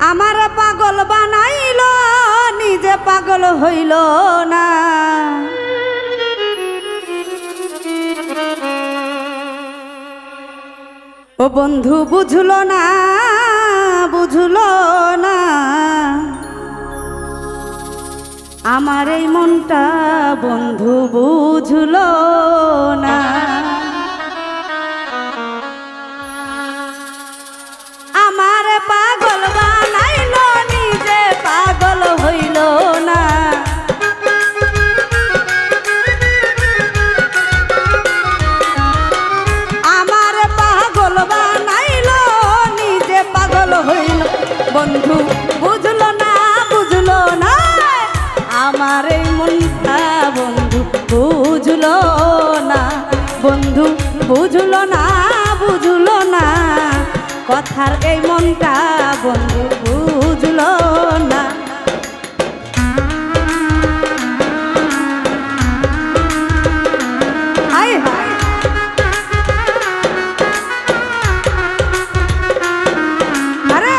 আমার পাগল বানাইল নিজে পাগল হইল না। ও বন্ধু বুঝলো না বুঝলো না আমার এই মনটা বন্ধু বুঝলো না। আমার পাগল বানাইল নিজে পাগল হইল না। আমার পাগল বানাইল নিজে পাগল হইল বন্ধু বুঝলো না বুঝলো না আমার এই মনটা বন্ধু বুঝলো না। বন্ধু বুঝলো না বুঝলো না কথার এই মনটা বন্ধু বুঝলো না। হায় হায় আরে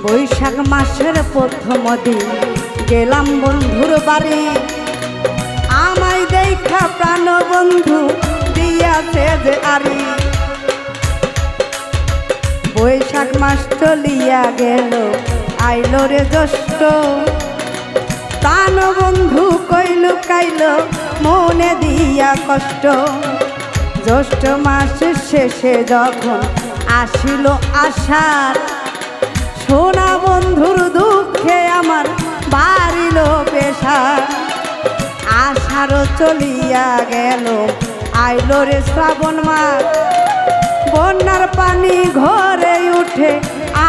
বৈশাখ মাসের প্রথম দিন গেলাম বন্ধুর বাড়ি। আমায় দেখা প্রাণ বন্ধু দিয়াছে যে আরি। বৈশাখ মাস চলিয়া গেল আইল রে জ্যৈষ্ঠ। প্রাণ বন্ধু কইল কাইল মনে দিয়া কষ্ট। জ্যৈষ্ঠ মাসের শেষে যখন আসিল আষাঢ় সোনা বন্ধুর দুঃখে আমার বাড়িল পেশার। আষাঢ় চলিয়া গেল আইল রে শ্রাবণ মাস। বন্যার পানি ঘরে উঠে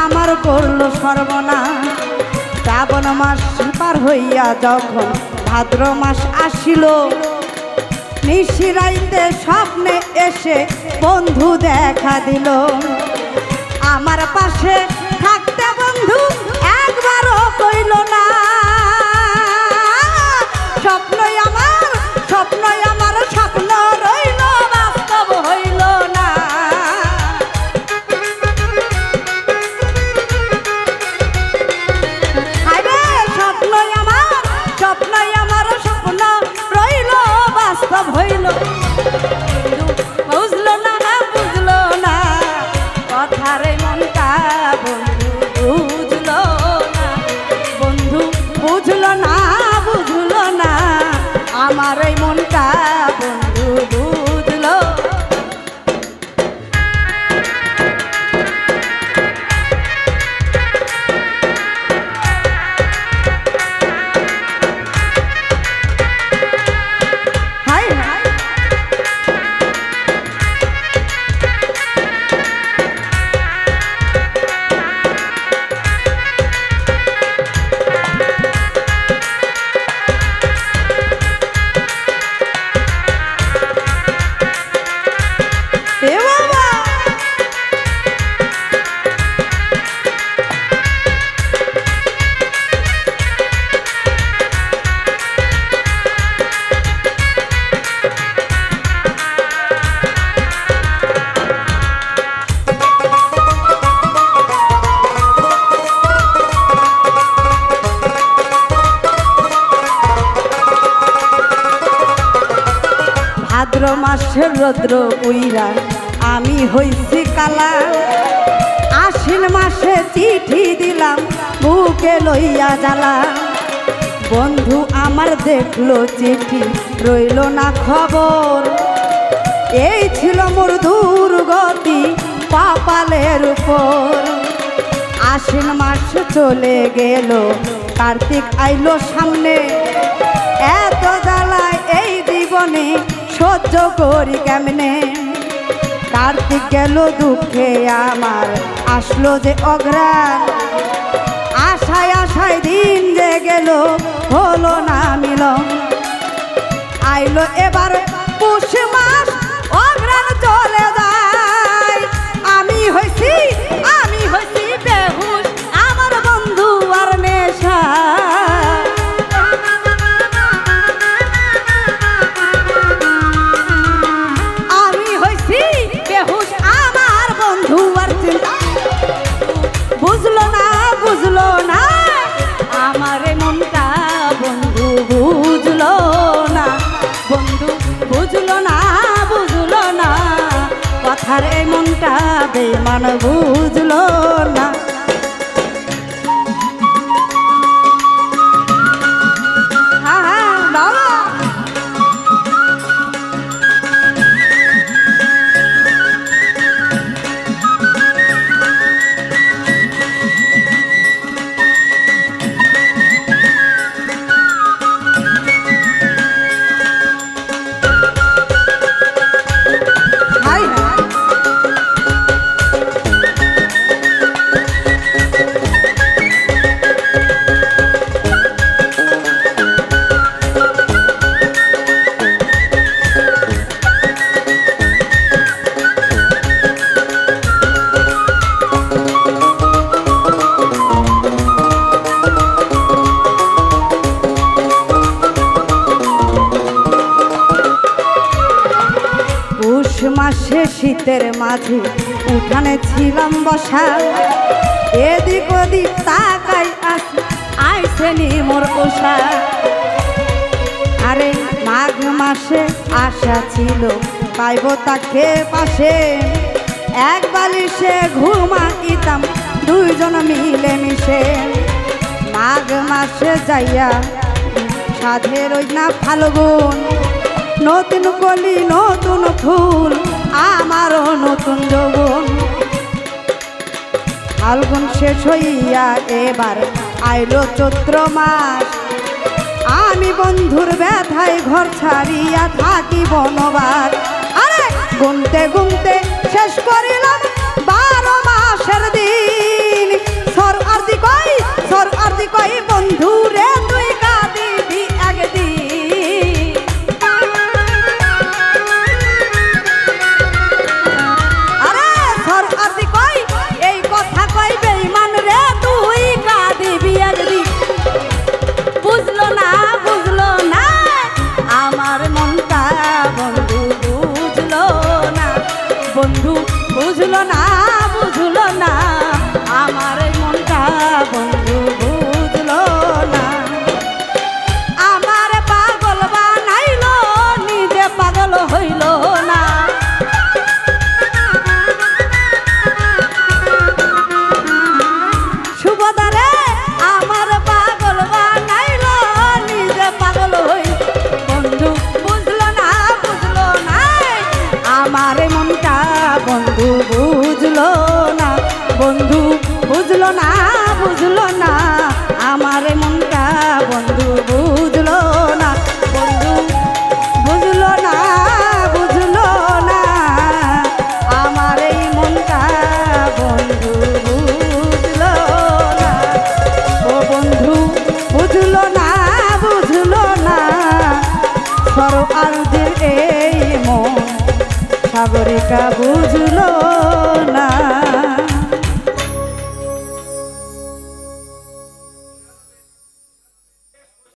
আমার করলো সর্বনাশ। শ্রাবণ মাস পার হইয়া যখন ভাদ্র মাস আসিল নিশিরাইতে স্বপ্নে এসে বন্ধু দেখা দিল। আমার পাশে থাকতে বন্ধু একবারও কইল না। স্বপ্নই আমার স্বপ্ন রইল বাস্তব হইল না। আরে স্বপ্নই আমার স্বপ্ন রইল বাস্তব হইল। বুঝলো না বুঝলো না কথার মনটা বন্ধু বুঝলো না। বন্ধু বুঝলো না বুঝলো না আমার এই মনটা বন্ধু বুঝলো। হায় হায় ভাদ্র মাসের রৌদ্র উইরা আমি হইছি কালা। আশ্বিন মাসে চিঠি দিলাম বুকে লইয়া জ্বালা। বন্ধু আমার দেখলো চিঠি রইল না খবর। এই ছিল মোর দুর্গতি কপালের উপর। আশ্বিন মাস চলে গেল কার্তিক আইলো সামনে। এত জ্বালায় এই জীবনে সহ্য করি কেমনে। কার্তিক গেল দুঃখে আমার আসলো যে অঘ্রাণ। আশায় আশায় দিন যে গেল আইলো এবার পুষ মাস অগ্রাণ চলে যায় আমি হইছি বেহুশ আমার বন্ধু আর নেশা আমি হইছি বেহুশ আমার বন্ধু আর চিন্তা বুঝলো না আমার মনটা বন্ধু বুঝলো না কথার এই মনটা বেমান বুঝলো না মাসে শীতের মাঝে উঠানে ছিলাম বসা এদিক ওদিক তাকাই আইসে নি মোর পোষা আরে মাঘ মাসে আশা ছিল পাইব তাকে পাশে এক বালিশে ঘুমাইতাম দুইজন মিলে মিশে মাঘ মাসে যাইয়া সাধের ওই না ফাল্গুন নতুন কলি নতুন ফুল আমারও নতুন যৌবন ফাল্গুন শেষ হইয়া এবার আইলো চৈত্র মাস আমি বন্ধুর ব্যথায় ঘর ছাড়িয়া থাকি বনবাস আরে গুনতে গুনতে শেষ করিলাম 12 মাসের দিন সর আরতি কই বন্ধু রে তুই কাঁদিবি একদিন বুঝলো না আমার মনটা বন্ধু বুঝলো না আমার পাগল বানাইলো নিজে পাগল হইল না সুবদারে আমার পাগল বানাইলো নিজে পাগল হইল বন্ধু বুঝলো না আমার মনটা বন্ধু বুঝলো না আমার মনটা বন্ধু বুঝলো না আমার এই মনটা বন্ধু বুঝলো না ও বন্ধু বুঝলো না সর আরদের এই মন সাগরিকা বুঝলো